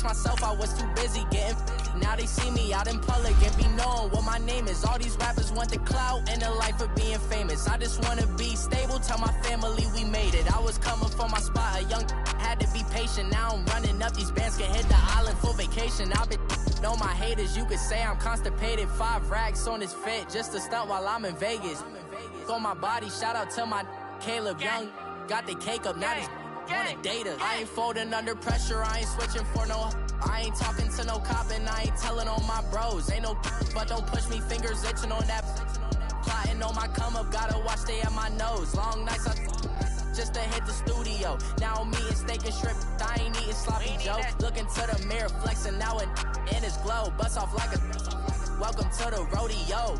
lost myself, I was too busy getting now they see me out in public and be knowing what my name is. All these rappers want the clout and the life of being famous. I just wanna be stable, tell my family we made it. I was coming from my spot, a young had to be patient. Now I'm running up, these bands can hit the island for vacation. I've been know my haters, you could say I'm constipated. 5 racks on his fit, just to stunt while I'm in Vegas. On my body, shout out to my Caleb Young. Got the cake up, now they on the data. I ain't folding under pressure, I ain't switching for no. I ain't talking to no cop and I ain't telling on my bros. Ain't no but don't push me, fingers itching on that. Plotting on my come up, gotta watch stay at my nose. Long nights just to hit the studio. Now I'm eating steak and shrimp, I ain't eating sloppy joe. Looking to the mirror, flexing now and in his glow. Bust off like a welcome to the rodeo.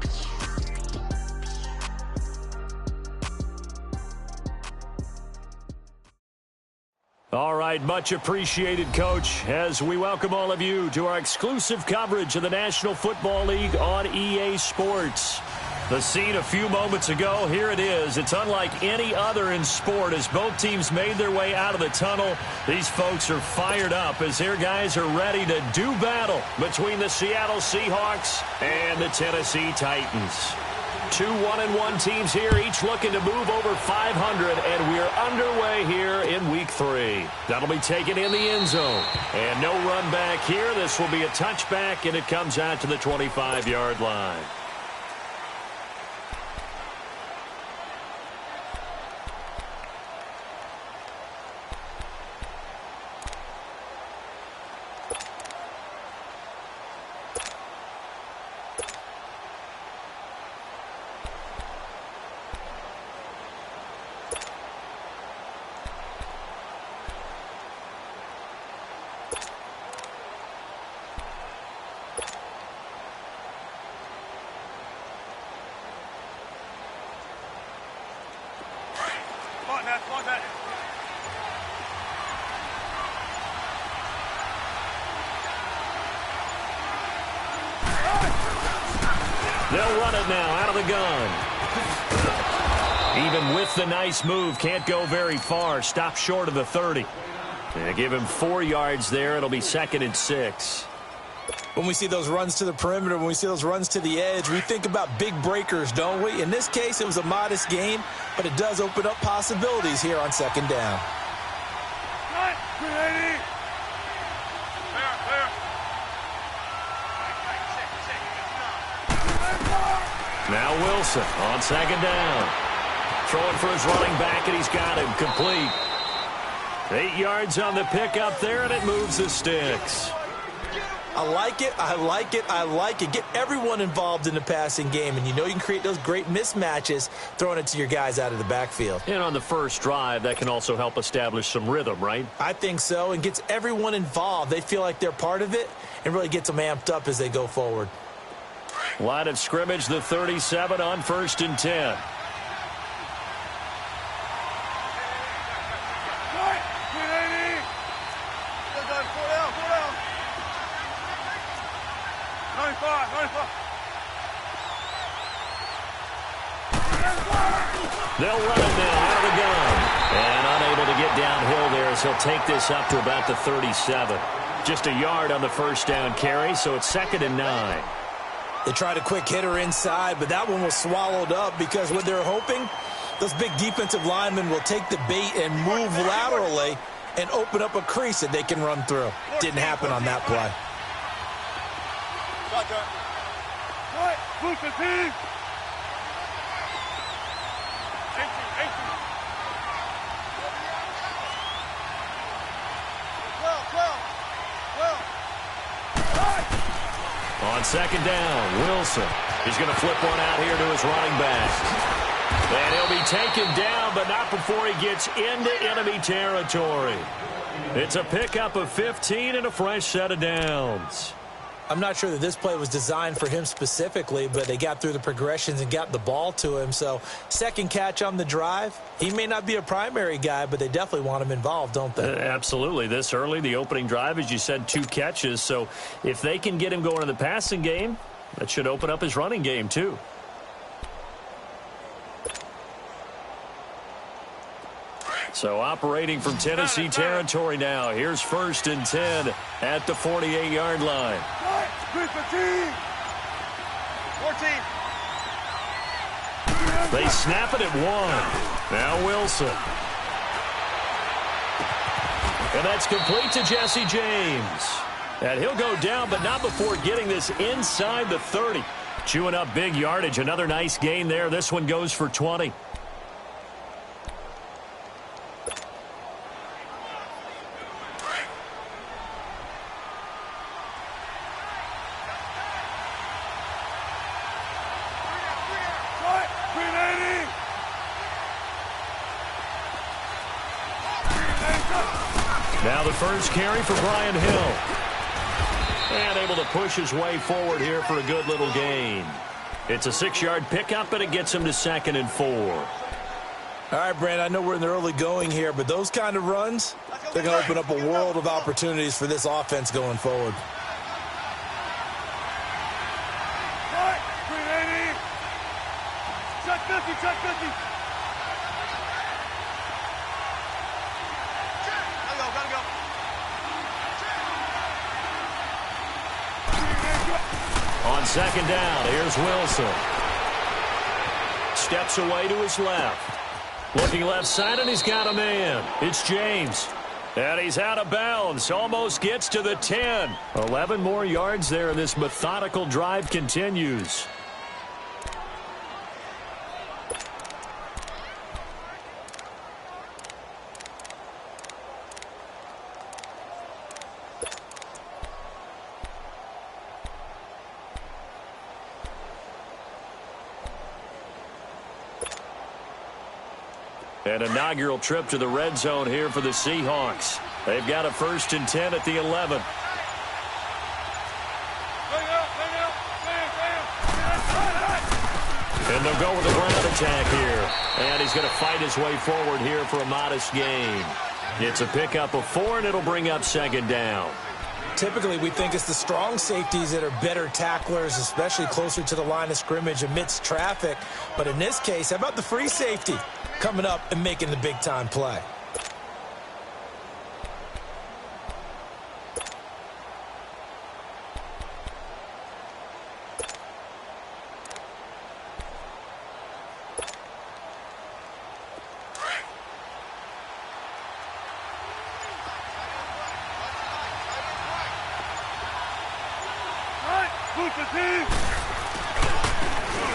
All right, much appreciated, Coach, as we welcome all of you to our exclusive coverage of the National Football League on EA Sports. The scene a few moments ago, here it is. It's unlike any other in sport as both teams made their way out of the tunnel. These folks are fired up as their guys are ready to do battle between the Seattle Seahawks and the Tennessee Titans. 2 1-1 teams here, each looking to move over 500, and we're underway here in Week 3. That'll be taken in the end zone. And no run back here. This will be a touchback, and it comes out to the 25-yard line. They'll run it now out of the gun. Even with the nice move, can't go very far. Stop short of the 30. They give him 4 yards there. It'll be 2nd and 6. When we see those runs to the perimeter, when we see those runs to the edge, we think about big breakers, don't we? In this case, it was a modest gain, but it does open up possibilities here on 2nd down. Now Wilson on 2nd down. Throwing for his running back, and he's got him complete. 8 yards on the pickup there, and it moves the sticks. I like it, I like it, I like it. Get everyone involved in the passing game, and you know you can create those great mismatches throwing it to your guys out of the backfield. And on the first drive, that can also help establish some rhythm, right? I think so, and gets everyone involved. They feel like they're part of it and really gets them amped up as they go forward. Line of scrimmage, the 37 on 1st and 10. They'll run it now out of the gun. And unable to get downhill there as he'll take this up to about the 37. Just a yard on the first down carry, so it's 2nd and 9. They tried a quick hitter inside, but that one was swallowed up because what they're hoping, those big defensive linemen will take the bait and move laterally and open up a crease that they can run through. Didn't happen on that play. On 2nd down, Wilson. He's going to flip one out here to his running back. And he'll be taken down, but not before he gets into enemy territory. It's a pickup of 15 and a fresh set of downs. I'm not sure that this play was designed for him specifically, but they got through the progressions and got the ball to him. So, second catch on the drive. He may not be a primary guy, but they definitely want him involved, don't they? Absolutely. This early, the opening drive, as you said, 2 catches. So, if they can get him going in the passing game, that should open up his running game, too. So operating from Tennessee territory now. Here's 1st and 10 at the 48-yard line. 14. They snap it at 1. Now Wilson. And that's complete to Jesse James. And he'll go down, but not before getting this inside the 30. Chewing up big yardage. Another nice gain there. This one goes for 20. Now the first carry for Brian Hill. And able to push his way forward here for a good little gain. It's a 6-yard pickup, and it gets him to 2nd and 4. All right, Brandon, I know we're in the early going here, but those kind of runs, they're going to open up a world of opportunities for this offense going forward. Check 50, check 50. Gotta go. On 2nd down, here's Wilson. Steps away to his left. Looking left side, and he's got a man. It's James. And he's out of bounds. Almost gets to the 10. 11 more yards there, and this methodical drive continues. An inaugural trip to the red zone here for the Seahawks. They've got a 1st and 10 at the 11. And they'll go with a ground attack here. And he's going to fight his way forward here for a modest gain. It's a pickup of 4, and it'll bring up 2nd down. Typically, we think it's the strong safeties that are better tacklers, especially closer to the line of scrimmage amidst traffic. But in this case, how about the free safety coming up and making the big-time play?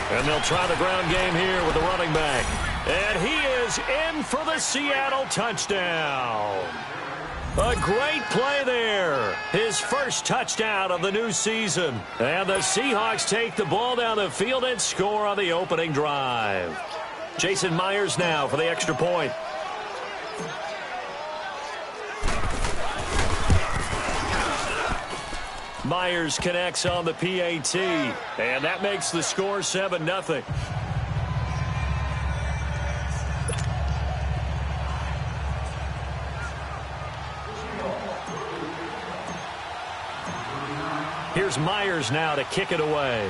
And they'll try the ground game here with the running back. And he is in for the Seattle touchdown. A great play there. His first touchdown of the new season. And the Seahawks take the ball down the field and score on the opening drive. Jason Myers now for the extra point. Myers connects on the PAT, and that makes the score 7-0. Here's Myers now to kick it away.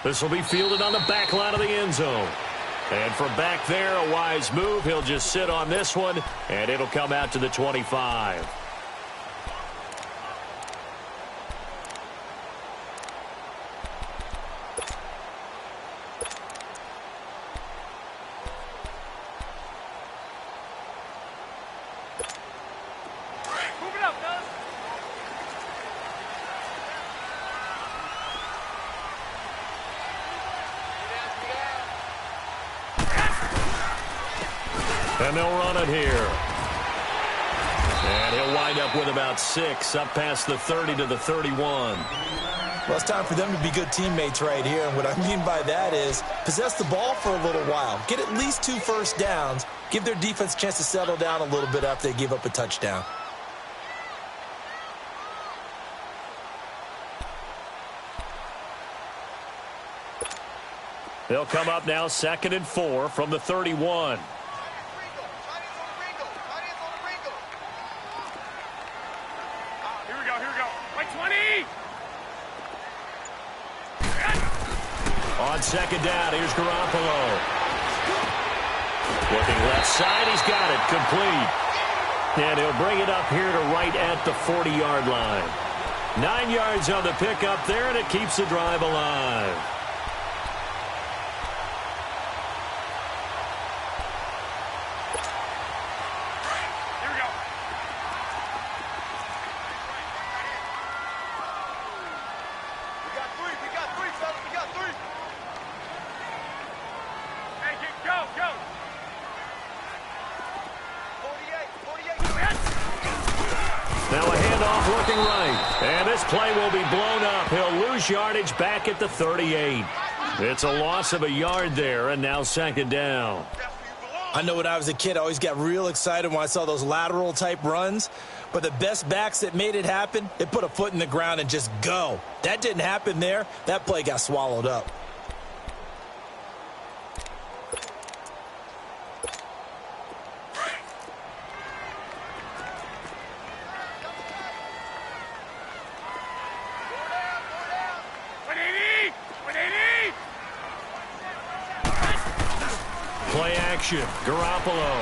This will be fielded on the back line of the end zone. And from back there, a wise move. He'll just sit on this one, and it'll come out to the 25. And they'll run it here. And he'll wind up with about 6 up past the 30 to the 31. Well, it's time for them to be good teammates right here. And what I mean by that is possess the ball for a little while. Get at least 2 first downs. Give their defense a chance to settle down a little bit after they give up a touchdown. They'll come up now 2nd and 4 from the 31. On On second down, here's Garoppolo. Looking left side, he's got it, complete. And he'll bring it up here to right at the 40-yard line. 9 yards on the pickup there, and it keeps the drive alive. Here we go. We got three, fellas. We got three. Hey, go. 48. Now a handoff looking right. And this play will be blown up. He'll lose yardage back at the 38. It's a loss of a yard there, and now second down. I know when I was a kid, I always got real excited when I saw those lateral-type runs. But the best backs that made it happen, they put a foot in the ground and just go. That didn't happen there. That play got swallowed up. Play action, Garoppolo.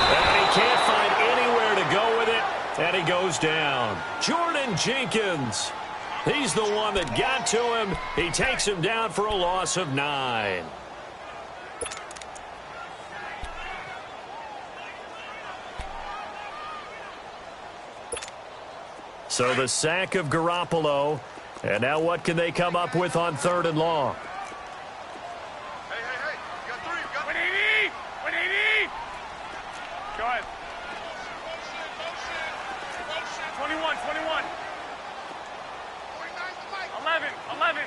And he can't find anywhere to go with it, and he goes down. Jordan Jenkins. He's the one that got to him. He takes him down for a loss of 9. So the sack of Garoppolo. And now what can they come up with on 3rd and long? Hey. You got three. 180. Go ahead. 21. 11.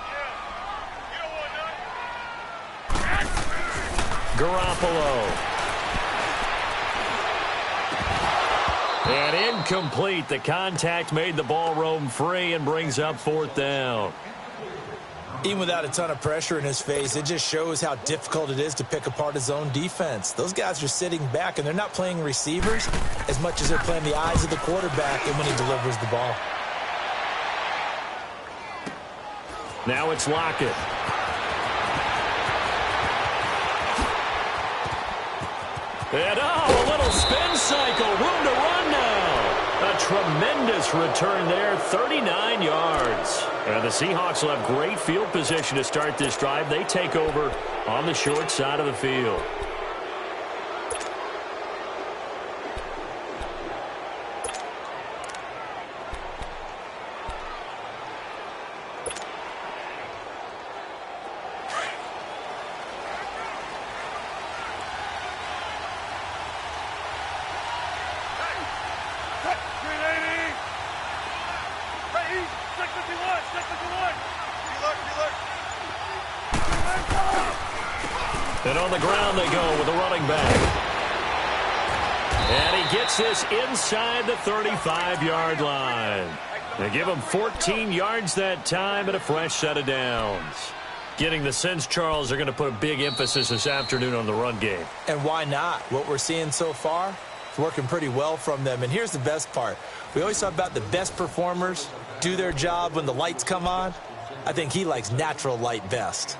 Yeah. You don't want none. Garoppolo. And incomplete. The contact made the ball roam free and brings up 4th down. Even without a ton of pressure in his face, it just shows how difficult it is to pick apart his own defense. Those guys are sitting back, and they're not playing receivers as much as they're playing the eyes of the quarterback and when he delivers the ball. Now it's Lockett. And a little spin cycle. Room to run now. A tremendous return there, 39 yards. And the Seahawks will have great field position to start this drive. They take over on the short side of the field. And on the ground they go with a running back. And he gets this inside the 35-yard line. They give him 14 yards that time and a fresh set of downs. Getting the sense, Charles, they're going to put a big emphasis this afternoon on the run game. And why not? What we're seeing so far, it's working pretty well from them. And here's the best part. We always talk about the best performers do their job when the lights come on. I think he likes natural light best.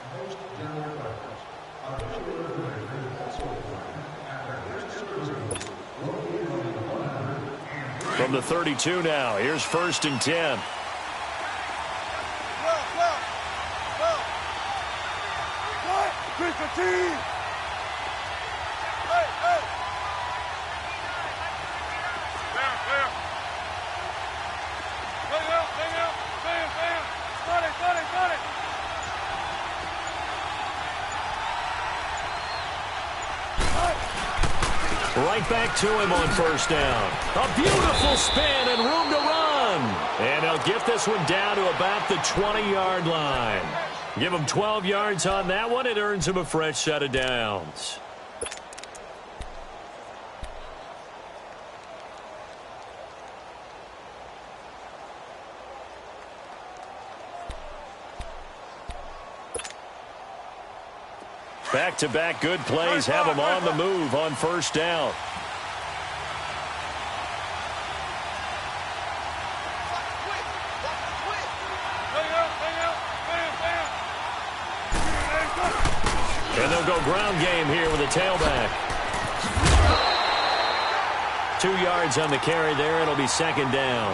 From the 32 now, here's 1st and 10. Right back to him on 1st down. A beautiful spin and room to run. And he'll get this one down to about the 20-yard line. Give him 12 yards on that one. It earns him a fresh set of downs. Back-to-back good plays have him on the move on 1st down. And they'll go ground game here with a tailback. 2 yards on the carry there. It'll be second down.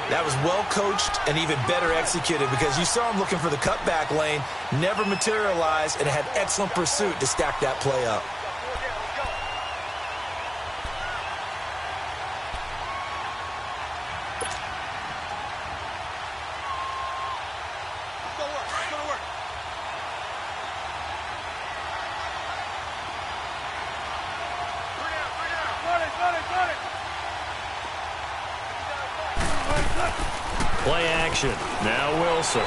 That was well coached and even better executed because you saw him looking for the cutback lane, never materialized, and had excellent pursuit to stack that play up. Play action. Now Wilson.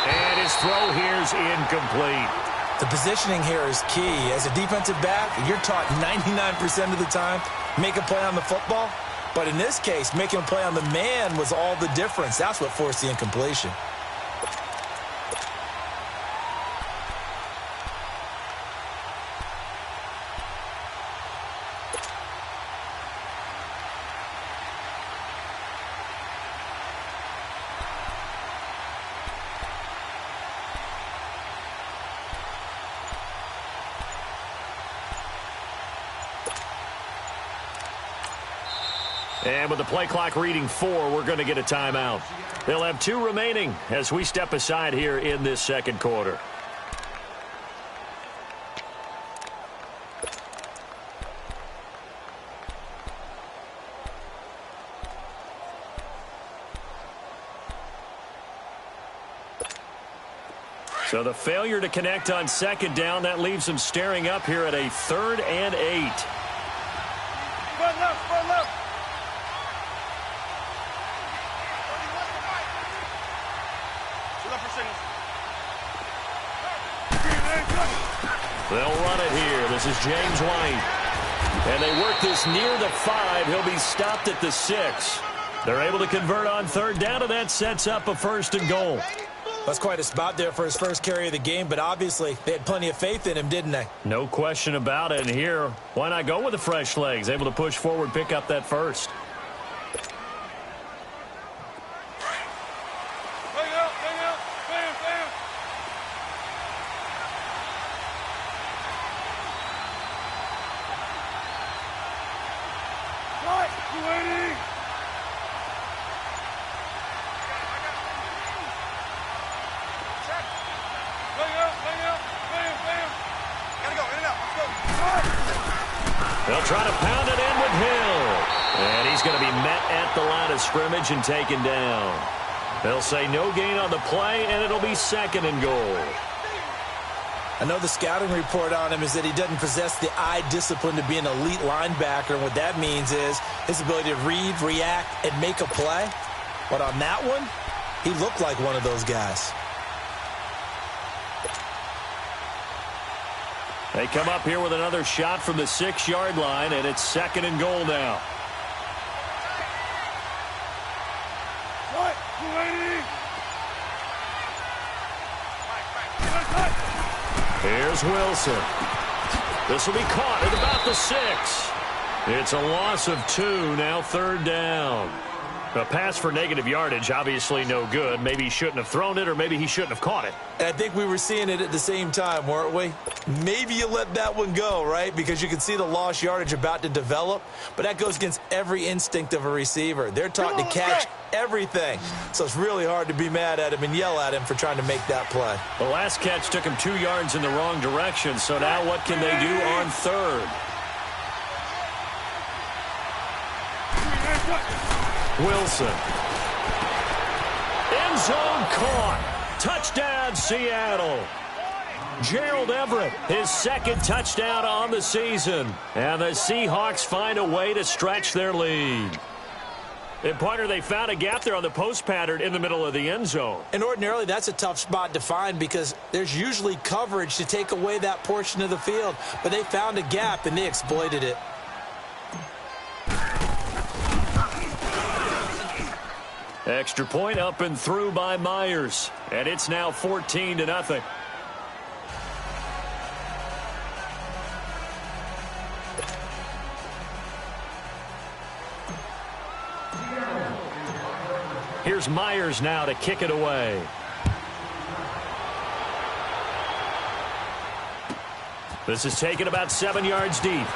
And his throw here's incomplete. The positioning here is key. As a defensive back, you're taught 99% of the time, make a play on the football. But in this case, making a play on the man was all the difference. That's what forced the incompletion. And with the play clock reading 4, we're going to get a timeout. They'll have 2 remaining as we step aside here in this second quarter. So the failure to connect on second down, that leaves them staring up here at a 3rd and 8. Run left, run left. They'll run it here. This is James White. And they work this near the 5. He'll be stopped at the 6. They're able to convert on 3rd down, and that sets up a 1st and goal. That's quite a spot there for his first carry of the game, but obviously they had plenty of faith in him, didn't they? No question about it. And here, why not go with the fresh legs? Able to push forward, pick up that 1st. They'll try to pound it in with Hill. And he's going to be met at the line of scrimmage and taken down. They'll say no gain on the play, and it'll be 2nd and goal. I know the scouting report on him is that he doesn't possess the eye discipline to be an elite linebacker, and what that means is his ability to read, react, and make a play. But on that one, he looked like one of those guys. They come up here with another shot from the 6-yard line, and it's 2nd and goal now. Here's Wilson. This will be caught at about the 6. It's a loss of 2, now 3rd down. A pass for negative yardage, obviously no good. Maybe he shouldn't have thrown it, or maybe he shouldn't have caught it. And I think we were seeing it at the same time, weren't we? Maybe you let that one go, right? Because you can see the lost yardage about to develop. But that goes against every instinct of a receiver. They're taught to catch everything. So it's really hard to be mad at him and yell at him for trying to make that play. The last catch took him 2 yards in the wrong direction. So now what can they do on 3rd? Wilson. End zone caught. Touchdown, Seattle. Gerald Everett, his 2nd touchdown on the season. And the Seahawks find a way to stretch their lead. And, partner, they found a gap there on the post pattern in the middle of the end zone. And ordinarily, that's a tough spot to find because there's usually coverage to take away that portion of the field. But they found a gap, and they exploited it. Extra point up and through by Myers. And it's now 14-0. Here's Myers now to kick it away. This is taken about 7 yards deep.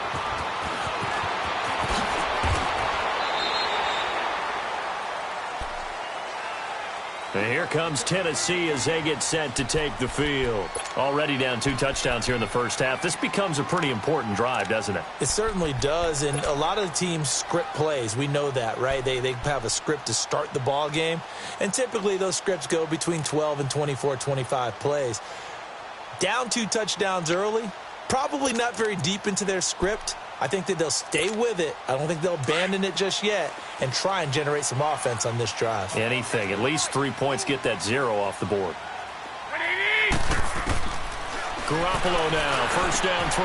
And here comes Tennessee as they get set to take the field. Already down 2 touchdowns here in the first half. This becomes a pretty important drive, doesn't it? It certainly does, and a lot of the teams script plays. We know that, right? They have a script to start the ball game, and typically those scripts go between 12 and 24, 25 plays. Down 2 touchdowns early, probably not very deep into their script. I think that they'll stay with it. I don't think they'll abandon it just yet and try and generate some offense on this drive. Anything. At least 3 points, get that 0 off the board. Garoppolo now, first down throw.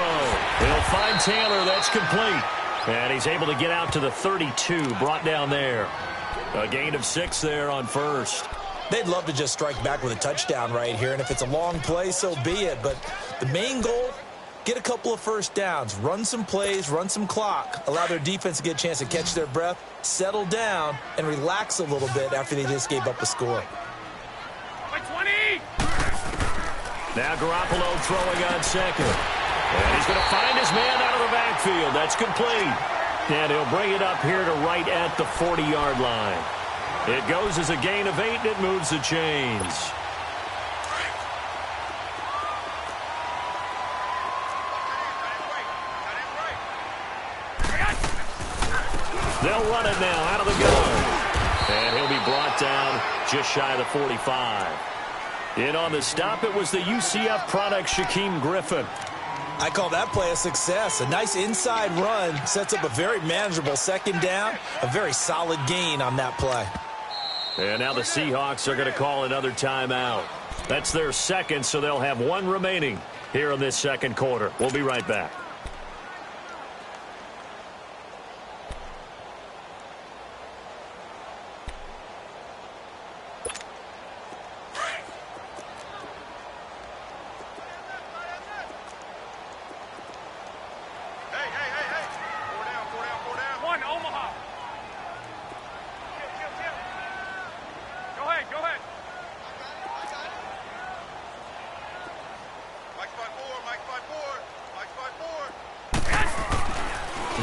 He'll find Taylor. That's complete. And he's able to get out to the 32, brought down there. A gain of 6 there on first. They'd love to just strike back with a touchdown right here, and if it's a long play, so be it. But the main goal, get a couple of first downs, run some plays, run some clock, allow their defense to get a chance to catch their breath, settle down, and relax a little bit after they just gave up a score. Now Garoppolo throwing on second. And he's going to find his man out of the backfield. That's complete. And he'll bring it up here to right at the 40-yard line. It goes as a gain of 8, and it moves the chains. They'll run it now out of the gun. And he'll be brought down just shy of the 45. In on the stop, it was the UCF product, Shaquem Griffin. I call that play a success. A nice inside run sets up a very manageable second down. A very solid gain on that play. And now the Seahawks are going to call another timeout. That's their second, so they'll have 1 remaining here in this second quarter. We'll be right back.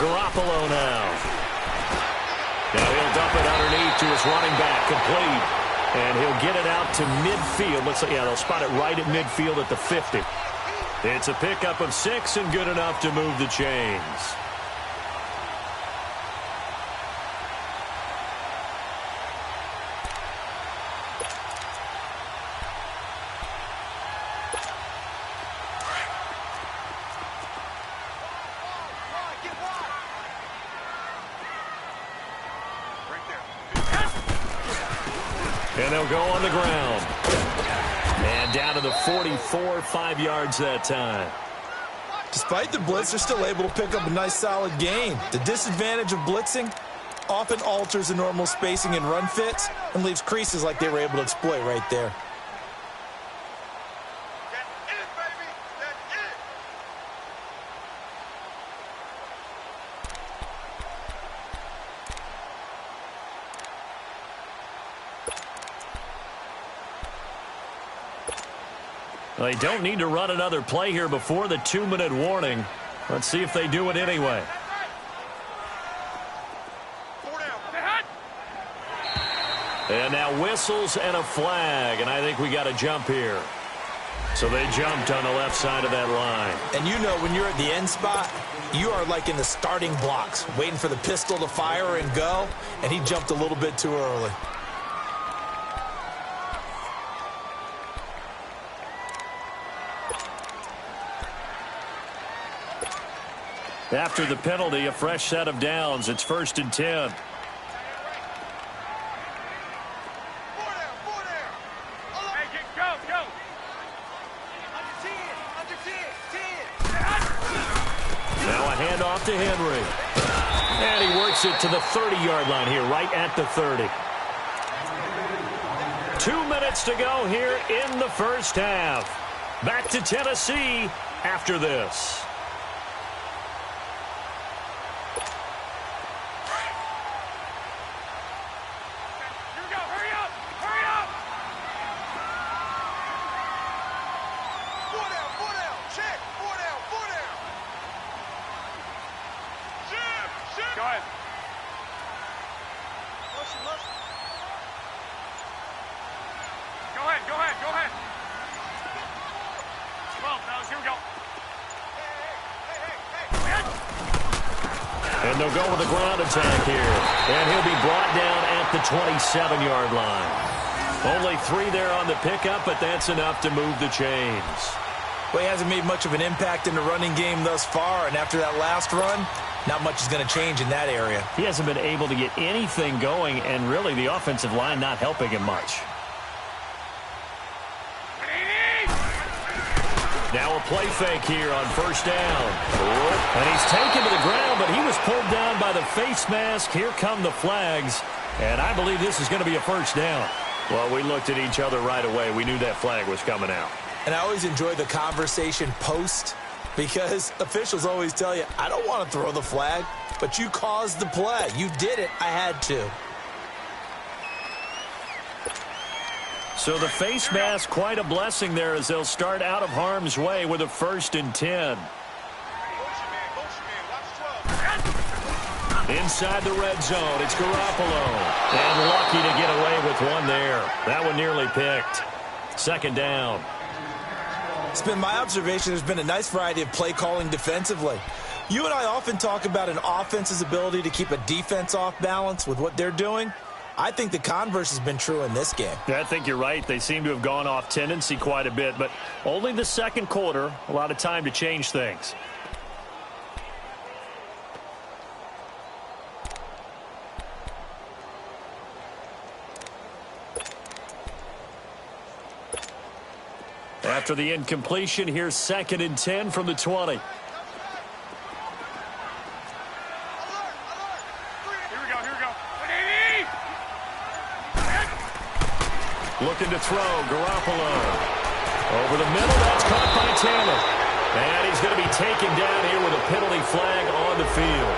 Garoppolo now. Now he'll dump it underneath to his running back, complete. And he'll get it out to midfield. Looks like, yeah, they'll spot it right at midfield at the 50. It's a pickup of 6 and good enough to move the chains. And they'll go on the ground. And down to the 44, 5 yards that time. Despite the blitz, they're still able to pick up a nice solid gain. The disadvantage of blitzing often alters the normal spacing and run fits and leaves creases like they were able to exploit right there. They don't need to run another play here before the 2-minute warning. Let's see if they do it anyway. And now whistles and a flag, and I think we got a jump here. So they jumped on the left side of that line. And you know when you're at the end spot, you are like in the starting blocks, waiting for the pistol to fire and go, and he jumped a little bit too early. After the penalty, a fresh set of downs. It's 1st and 10. Now a handoff to Henry. And he works it to the 30-yard line here, right at the 30. 2 minutes to go here in the first half. Back to Tennessee after this. here we go. And they'll go with a ground attack here. And he'll be brought down at the 27-yard line. Only 3 there on the pickup, but that's enough to move the chains. Well, he hasn't made much of an impact in the running game thus far, and after that last run, not much is going to change in that area. He hasn't been able to get anything going, and really the offensive line not helping him much. Now a play fake here on first down. And he's taken to the ground, but he was pulled down by the face mask. Here come the flags, and I believe this is going to be a first down. Well, we looked at each other right away. We knew that flag was coming out. And I always enjoy the conversation post, because officials always tell you, I don't want to throw the flag, but you caused the play. You did it. I had to. So the face mask, quite a blessing there as they'll start out of harm's way with a 1st and 10. Inside the red zone, it's Garoppolo. And lucky to get away with one there. That one nearly picked. 2nd down. It's been my observation there's been a nice variety of play calling defensively. You and I often talk about an offense's ability to keep a defense off balance with what they're doing. I think the converse has been true in this game. I think you're right. They seem to have gone off tendency quite a bit, but only the 2nd quarter, a lot of time to change things. After the incompletion, here's 2nd and 10 from the 20. Looking to throw, Garoppolo. Over the middle, that's caught by Taylor. And he's going to be taken down here with a penalty flag on the field.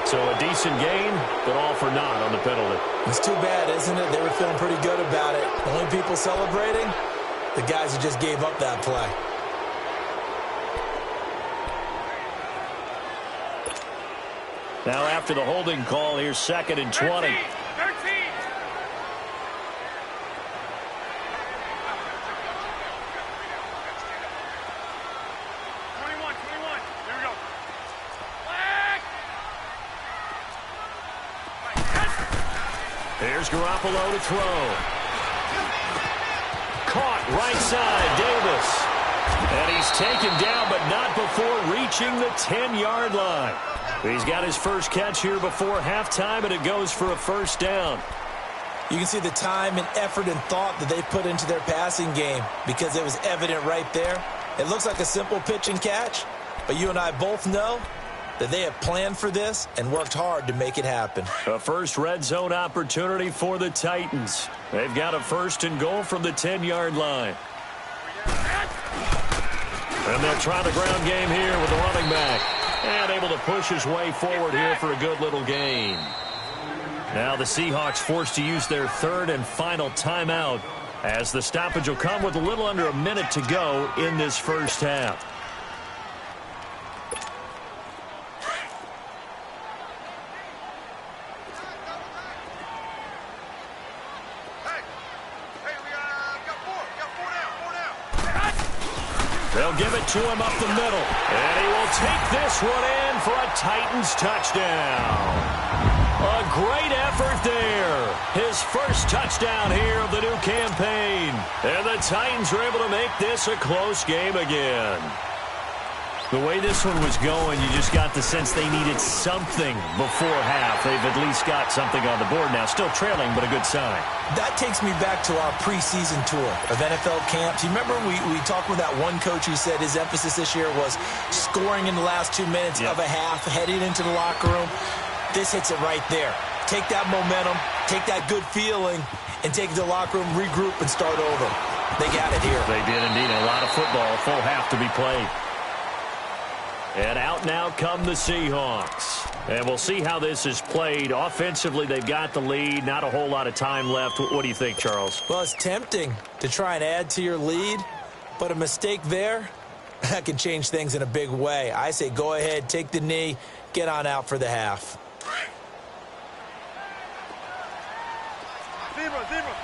So a decent gain, but all for naught on the penalty. It's too bad, isn't it? They were feeling pretty good about it. Only people celebrating, the guys who just gave up that play. Now after the holding call, here's 2nd and 20. 13. Here's Garoppolo to throw. Caught right side, Davis. And he's taken down, but not before reaching the 10-yard line. He's got his first catch here before halftime, and it goes for a 1st down. You can see the time and effort and thought that they put into their passing game because it was evident right there. It looks like a simple pitch and catch, but you and I both know that they have planned for this and worked hard to make it happen. A first red zone opportunity for the Titans. They've got a 1st and goal from the 10-yard line. And they'll try the ground game here with the running back. And able to push his way forward here for a good little gain. Now the Seahawks forced to use their 3rd and final timeout as the stoppage will come with a little under a minute to go in this first half. They'll give it to him up the middle. And he will take this one in for a Titans touchdown. A great effort there. His first touchdown here of the new campaign. And the Titans are able to make this a close game again. The way this one was going, you just got the sense they needed something before half. They've at least got something on the board now. Still trailing, but a good sign. That takes me back to our preseason tour of NFL camps. You remember we talked with that one coach who said his emphasis this year was scoring in the last 2 minutes of a half, heading into the locker room. This hits it right there. Take that momentum, take that good feeling, and take it to the locker room, regroup, and start over. They got it here. They did indeed. A lot of football, a full half to be played. And out now come the Seahawks. And we'll see how this is played. Offensively, they've got the lead. Not a whole lot of time left. What do you think, Charles? Well, it's tempting to try and add to your lead, but a mistake there, that can change things in a big way. I say go ahead, take the knee, get on out for the half. Zebra.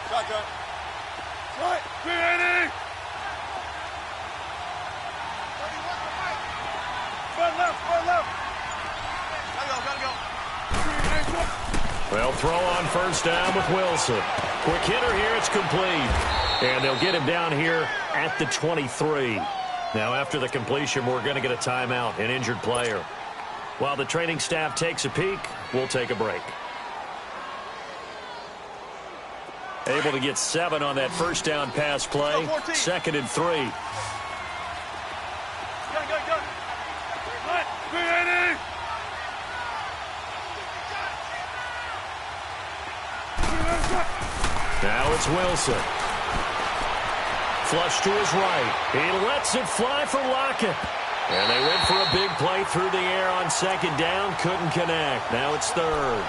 Shotgun. Right. Ready. They'll throw on first down with Wilson. Quick hitter here, it's complete. And they'll get him down here at the 23. Now after the completion, we're going to get a timeout, an injured player. While the training staff takes a peek, we'll take a break. Able to get 7 on that first down pass play. 2nd and 3. Go. Now it's Wilson. Flush to his right. He lets it fly for Lockett. And they went for a big play through the air on 2nd down. Couldn't connect. Now it's 3rd.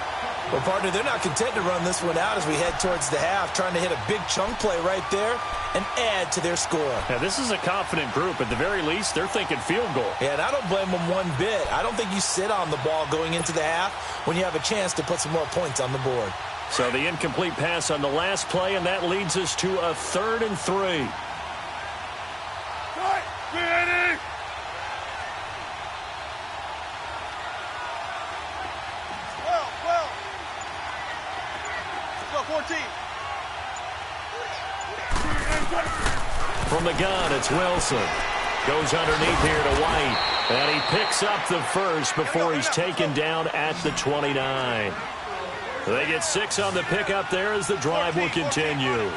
Well, partner, they're not content to run this one out as we head towards the half, trying to hit a big chunk play right there and add to their score. Now, this is a confident group. At the very least, they're thinking field goal. Yeah, and I don't blame them one bit. I don't think you sit on the ball going into the half when you have a chance to put some more points on the board. So the incomplete pass on the last play, and that leads us to a 3rd and 3. Ready! Well. Go, 14. From the gun, it's Wilson. Goes underneath here to White. And he picks up the first before he's taken down at the 29. They get 6 on the pickup there as the drive will continue.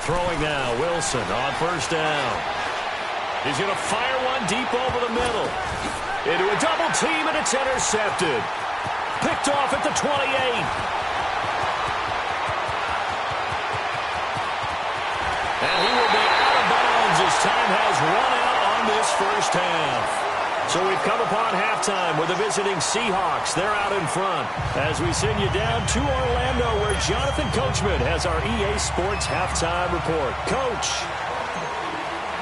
Throwing now, Wilson on first down. He's going to fire one deep over the middle. Into a double team, and it's intercepted. Picked off at the 28. And he will be out of bounds as time has run out on this first half. So we've come upon halftime with the visiting Seahawks. They're out in front as we send you down to Orlando where Jonathan Coachman has our EA Sports halftime report. Coach.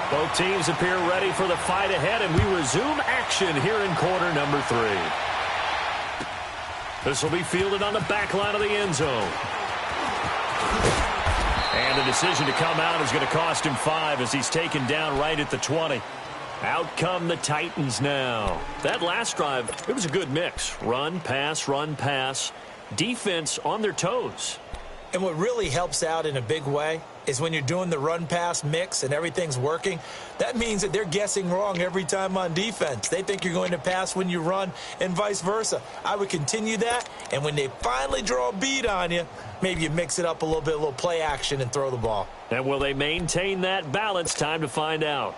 Both teams appear ready for the fight ahead, and we resume action here in quarter number 3. This will be fielded on the back line of the end zone. And the decision to come out is going to cost him 5 as he's taken down right at the 20. Out come the Titans now. That last drive, it was a good mix. Run, pass. Defense on their toes. And what really helps out in a big way is when you're doing the run-pass mix and everything's working, that means that they're guessing wrong every time on defense. They think you're going to pass when you run and vice versa. I would continue that, and when they finally draw a beat on you, maybe you mix it up a little play action and throw the ball. And will they maintain that balance? Time to find out.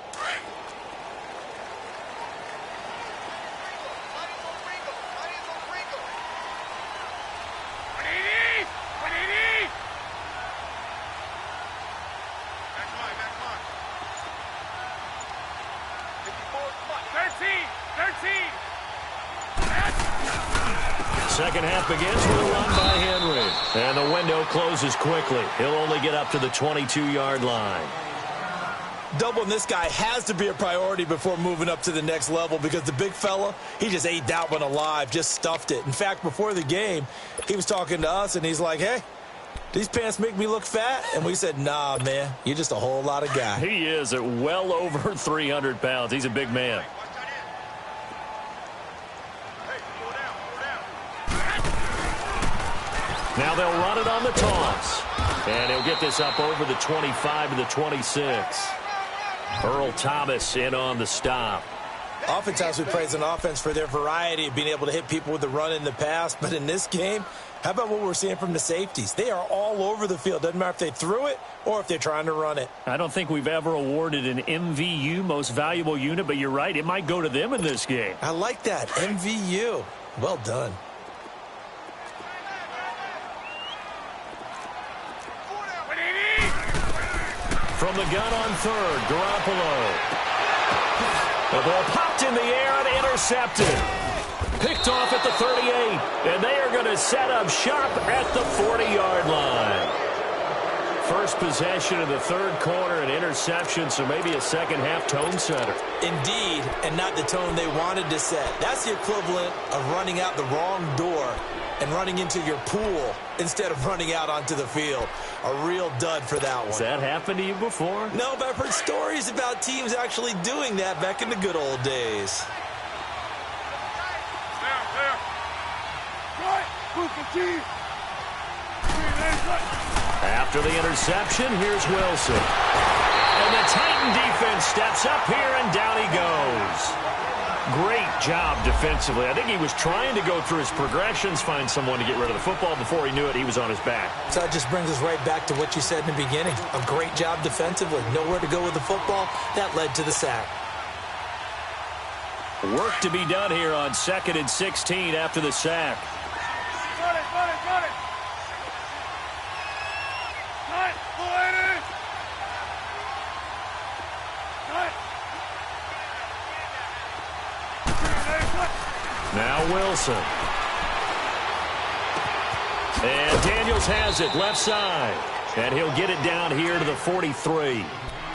Second half begins with a run by Henry. And the window closes quickly. He'll only get up to the 22-yard line. Doubling this guy has to be a priority before moving up to the next level because the big fella, he just ate that one alive, just stuffed it. In fact, before the game, he was talking to us, and he's like, hey, these pants make me look fat? And we said, nah, man, you're just a whole lot of guy. He is at well over 300 pounds. He's a big man. Now they'll run it on the toss. And he'll get this up over the 25 to the 26. Earl Thomas in on the stop. Oftentimes we praise an offense for their variety of being able to hit people with the run in the pass. But in this game, how about what we're seeing from the safeties? They are all over the field. Doesn't matter if they threw it or if they're trying to run it. I don't think we've ever awarded an MVU, most valuable unit, but you're right. It might go to them in this game. I like that. MVU. Well done. From the gun on third, Garoppolo. The ball popped in the air and intercepted. Picked off at the 38. And they are going to set up shop at the 40-yard line. First possession of the third quarter, an interception, so maybe a second-half tone setter. Indeed, and not the tone they wanted to set. That's the equivalent of running out the wrong door and running into your pool instead of running out onto the field. A real dud for that one. Has that happened to you before? No, but I've heard stories about teams actually doing that back in the good old days. After the interception, here's Wilson. And the Titan defense steps up here, and down he goes. Great job defensively. I think he was trying to go through his progressions, find someone to get rid of the football. Before he knew it, he was on his back. So that just brings us right back to what you said in the beginning. A great job defensively. Nowhere to go with the football. That led to the sack. Work to be done here on 2nd and 16 after the sack. Got it, got it, got it. Got it, ladies. Got it. Now Wilson. And Daniels has it left side. And he'll get it down here to the 43.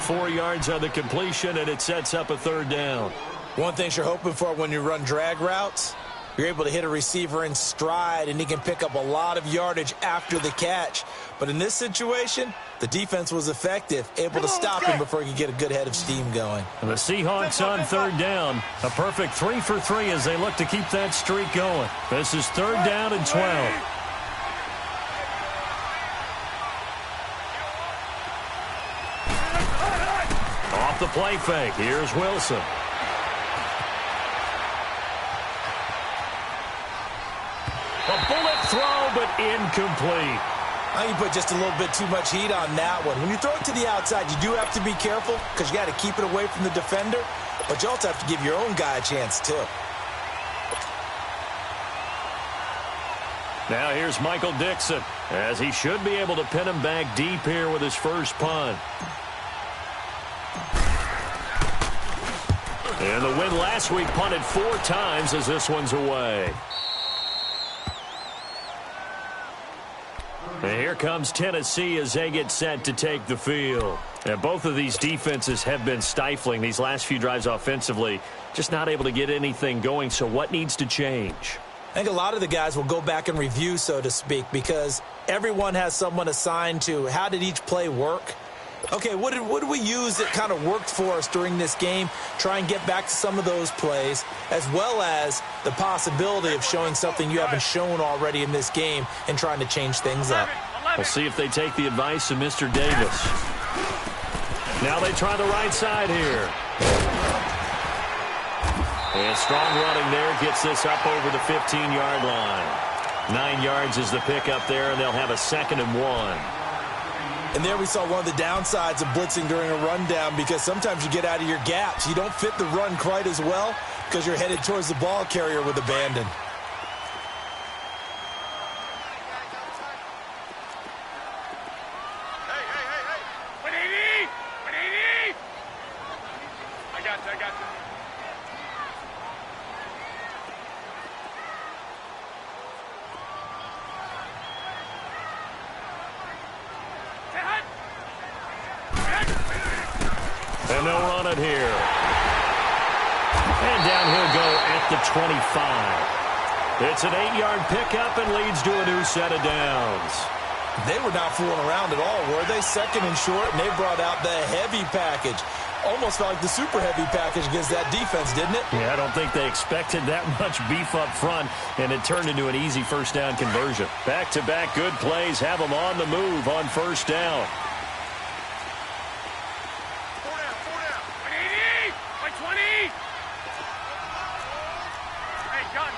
4 yards on the completion, and it sets up a 3rd down. One thing you're hoping for when you run drag routes, you're able to hit a receiver in stride, and he can pick up a lot of yardage after the catch. But in this situation, the defense was effective, able to stop him before he could get a good head of steam going. And the Seahawks on 3rd down. A perfect 3 for 3 as they look to keep that streak going. This is 3rd down and 12. Off the play fake. Here's Wilson. A bullet throw, but incomplete. I think you put just a little bit too much heat on that one. When you throw it to the outside, you do have to be careful because you got to keep it away from the defender, but you also have to give your own guy a chance too. Now here's Michael Dixon, as he should be able to pin him back deep here with his first punt. And the win last week punted 4 times as this one's away. And here comes Tennessee as they get set to take the field. And both of these defenses have been stifling these last few drives offensively. Just not able to get anything going, so what needs to change? I think a lot of the guys will go back and review, so to speak, because everyone has someone assigned to how did each play work. Okay, what did we use that kind of worked for us during this game? Try and get back to some of those plays, as well as the possibility of showing something you haven't shown already in this game and trying to change things up. We'll see if they take the advice of Mr. Davis. Now they try the right side here. And strong running there gets this up over the 15-yard line. 9 yards is the pickup there, and they'll have a 2nd and 1. And there we saw one of the downsides of blitzing during a rundown, because sometimes you get out of your gaps. You don't fit the run quite as well because you're headed towards the ball carrier with abandon. Hey, hey, hey, hey. 180! 180! I got you, I got you. And they'll run it here. And down he'll go at the 25. It's an 8-yard pickup and leads to a new set of downs. They were not fooling around at all, were they? 2nd and short, and they brought out the heavy package. Almost felt like the super heavy package against that defense, didn't it? Yeah, I don't think they expected that much beef up front, and it turned into an easy 1st down conversion. Back-to-back good plays have them on the move on 1st down. 180! 120! Hey, gun.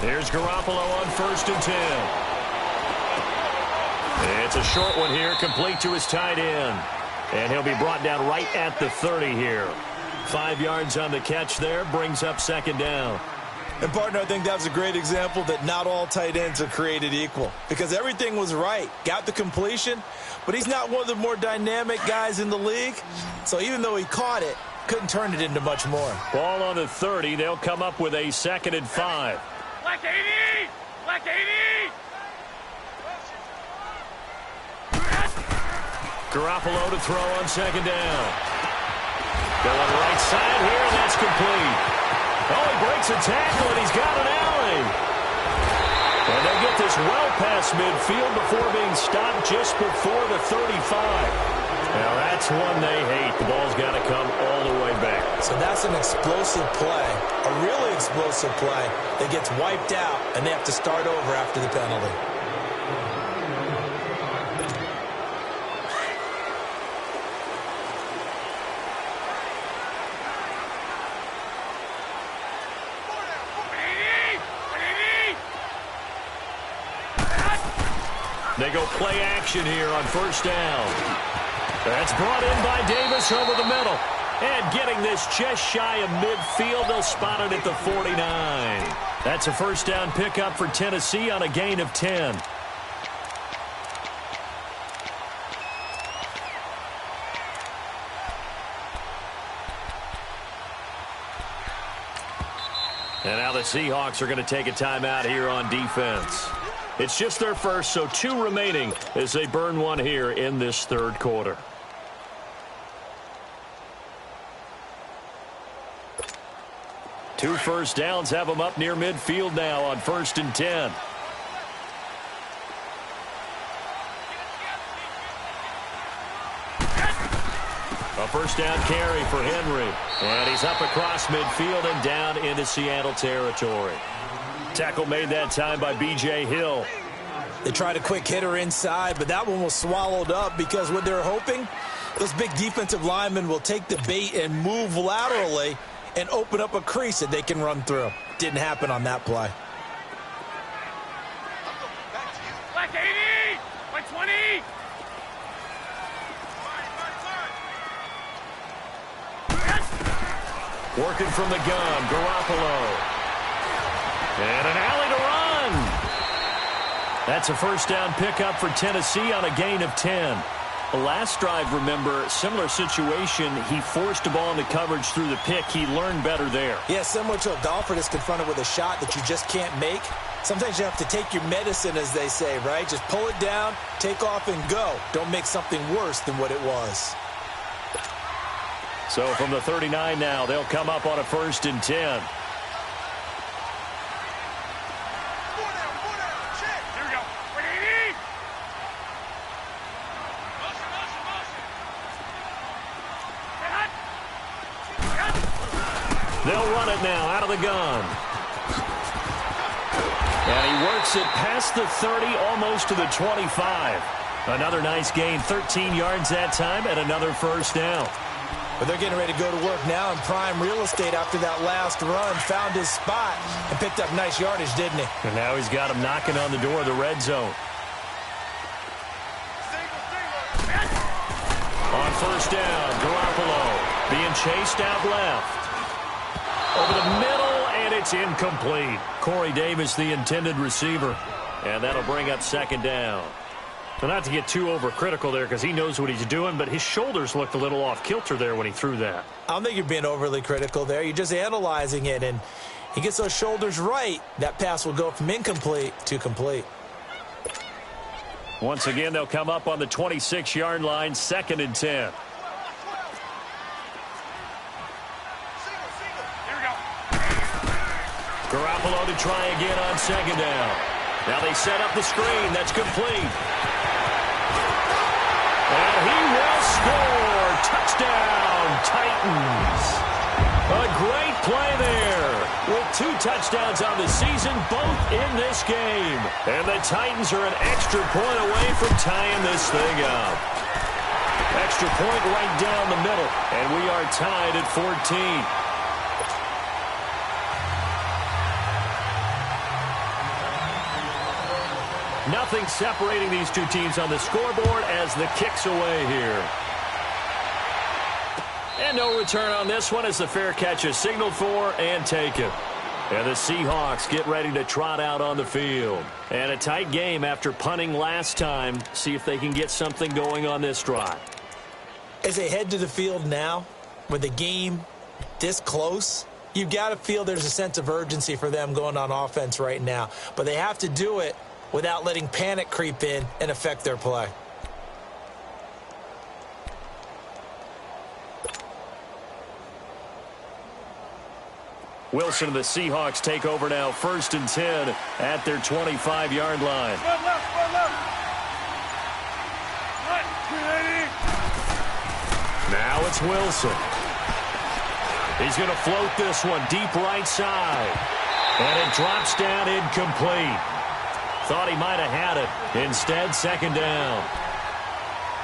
Here's Garoppolo on 1st and 10. It's a short one here, complete to his tight end. And he'll be brought down right at the 30 here. 5 yards on the catch there, brings up 2nd down. And, partner, I think that was a great example that not all tight ends are created equal, because everything was right. Got the completion, but he's not one of the more dynamic guys in the league. So even though he caught it, couldn't turn it into much more. Ball on the 30. They'll come up with a 2nd and 5. Black 80! Black 80! Garoppolo to throw on 2nd down. Going right side here, and that's complete. Oh, he breaks a tackle, and he's got an alley. And they get this well past midfield before being stopped just before the 35. Now, that's one they hate. The ball's got to come all the way back. So that's an explosive play, a really explosive play that gets wiped out, and they have to start over after the penalty. They go play action here on first down. That's brought in by Davis over the middle. And getting this just shy of midfield, they'll spot it at the 49. That's a first down pickup for Tennessee on a gain of 10. And now the Seahawks are going to take a timeout here on defense. It's just their first, so 2 remaining as they burn one here in this third quarter. Two first downs have them up near midfield now on 1st and 10. A first down carry for Henry. And he's up across midfield and down into Seattle territory. Tackle made that time by B.J. Hill. They tried a quick hitter inside, but that one was swallowed up because what they're hoping, those big defensive linemen will take the bait and move laterally and open up a crease that they can run through. Didn't happen on that play. Black 80! 120! Working from the gun, Garoppolo. And an alley to run. That's a first down pickup for Tennessee on a gain of 10. The last drive, remember, similar situation. He forced the ball into coverage through the pick. He learned better there. Yeah, similar to a golfer that's confronted with a shot that you just can't make. Sometimes you have to take your medicine, as they say, right? Just pull it down, take off, and go. Don't make something worse than what it was. So from the 39 now, they'll come up on a 1st and 10. They'll run it now out of the gun. And he works it past the 30, almost to the 25. Another nice gain, 13 yards that time, and another first down. But they're getting ready to go to work now in prime real estate after that last run. Found his spot and picked up nice yardage, didn't he? And now he's got him knocking on the door of the red zone. On first down, Garoppolo being chased out left. Over the middle, and it's incomplete. Corey Davis, the intended receiver. And that'll bring up 2nd down. Well, not to get too overcritical there because he knows what he's doing, but his shoulders looked a little off kilter there when he threw that. I don't think you're being overly critical there. You're just analyzing it, and he gets those shoulders right. That pass will go from incomplete to complete. Once again, they'll come up on the 26-yard line, 2nd and 10. Garoppolo to try again on 2nd down. Now they set up the screen. That's complete. And he will score. Touchdown, Titans. A great play there. With 2 touchdowns on the season, both in this game. And the Titans are an extra point away from tying this thing up. Extra point right down the middle. And we are tied at 14. Nothing separating these two teams on the scoreboard as the kick's away here. And no return on this one as the fair catch is signaled for and taken. And the Seahawks get ready to trot out on the field. And a tight game after punting last time. See if they can get something going on this drive. As they head to the field now, with the game this close, you've got to feel there's a sense of urgency for them going on offense right now. But they have to do it without letting panic creep in and affect their play. Wilson and the Seahawks take over now, 1st and 10 at their 25-yard line. Run left, run left. Run, 380. Now it's Wilson. He's going to float this one deep right side. And it drops down incomplete. Thought he might have had it. Instead, 2nd down.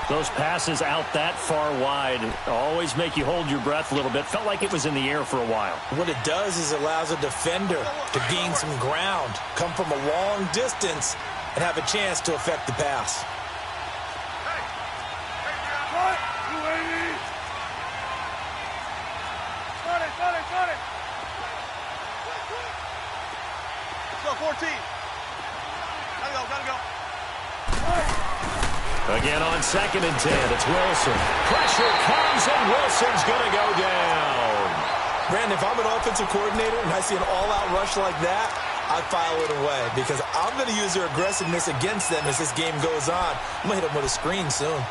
Those passes out that far wide always make you hold your breath a little bit. Felt like it was in the air for a while. What it does is it allows a defender to gain some ground, come from a long distance, and have a chance to affect the pass. Cut, 280. Got it. Let's go, 14. Gotta go. Again on 2nd and 10, it's Wilson. Pressure comes, and Wilson's going to go down. Brandon, if I'm an offensive coordinator and I see an all-out rush like that, I'd file it away because I'm going to use their aggressiveness against them as this game goes on. I'm going to hit them with a screen soon.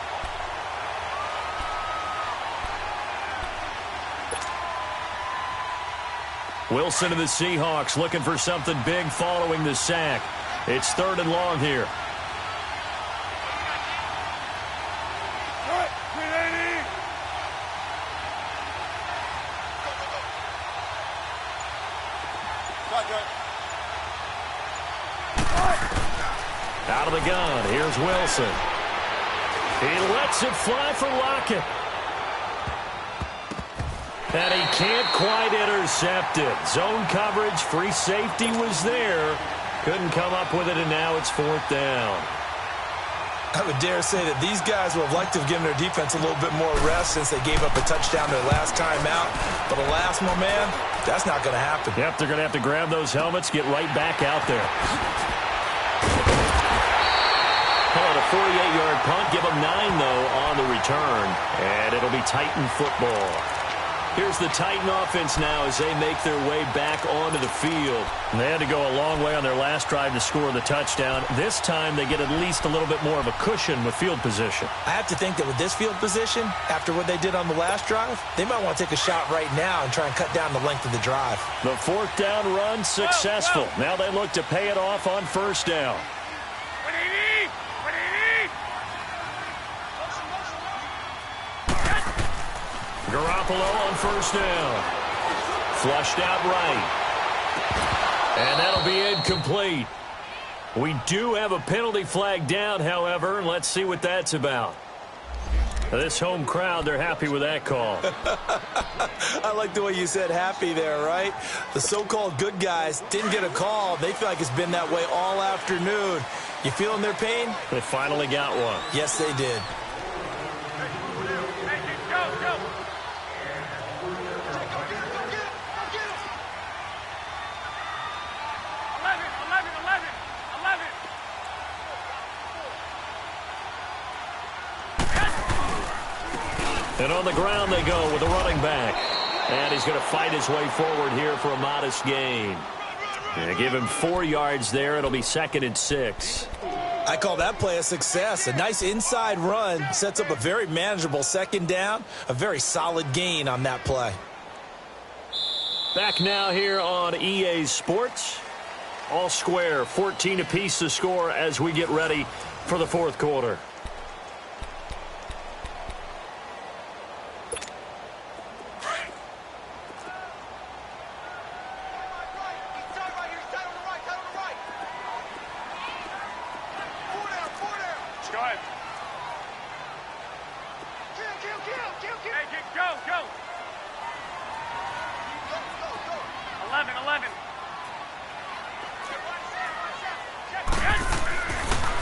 Wilson and the Seahawks looking for something big following the sack. It's 3rd and long here. Cut, 380. Out of the gun, here's Wilson. He lets it fly for Lockett. And he can't quite intercept it. Zone coverage, free safety was there. Couldn't come up with it, and now it's 4th down. I would dare say that these guys would have liked to have given their defense a little bit more rest since they gave up a touchdown their last time out. But alas, my man, that's not going to happen. Yep, they're going to have to grab those helmets, get right back out there. Call it a 48-yard punt. Give them 9, though, on the return. And it'll be Titan football. Here's the Titan offense now as they make their way back onto the field. And they had to go a long way on their last drive to score the touchdown. This time they get at least a little bit more of a cushion with field position. I have to think that with this field position, after what they did on the last drive, they might want to take a shot right now and try and cut down the length of the drive. The 4th down run successful. Now they look to pay it off on 1st down. 180. 180. Garoppolo on 1st down. Flushed out right. And that'll be incomplete. We do have a penalty flag down, however. Let's see what that's about. This home crowd, they're happy with that call. I like the way you said happy there, right? The so-called good guys didn't get a call. They feel like it's been that way all afternoon. You feeling their pain? They finally got one. Yes, they did. Go. 11. And on the ground they go with a running back. And he's going to fight his way forward here for a modest gain. And give him 4 yards there. It'll be 2nd and 6. I call that play a success. A nice inside run sets up a very manageable 2nd down. A very solid gain on that play. Back now here on EA Sports. All square, 14 apiece to score as we get ready for the 4th quarter.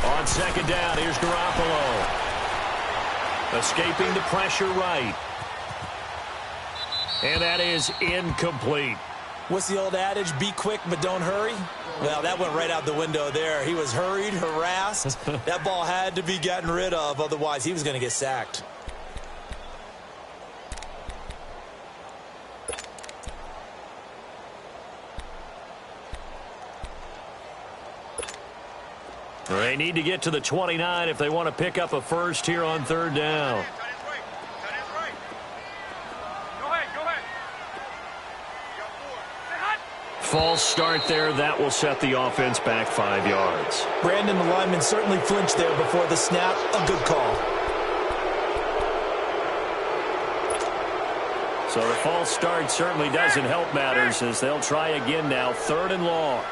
On 2nd down, here's Garoppolo. Escaping the pressure right. And that is incomplete. What's the old adage? Be quick, but don't hurry. Well, that went right out the window there. He was hurried, harassed. That ball had to be gotten rid of. Otherwise, he was going to get sacked. They need to get to the 29 if they want to pick up a first here on 3rd down. Go ahead. You got 4. False start there. That will set the offense back 5 yards. Brandon, the lineman, certainly flinched there before the snap. A good call. So the false start certainly doesn't help matters as they'll try again now. 3rd and long.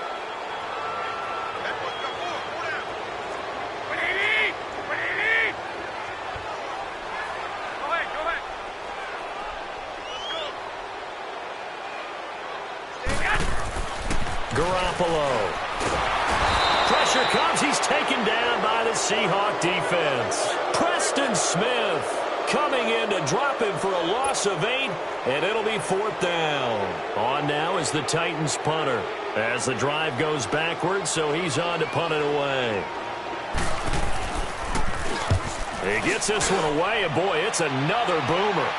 Garoppolo. Pressure comes. He's taken down by the Seahawk defense. Preston Smith coming in to drop him for a loss of 8, and it'll be 4th down. On now is the Titans punter as the drive goes backwards, so he's on to punt it away. He gets this one away, and boy, it's another boomer.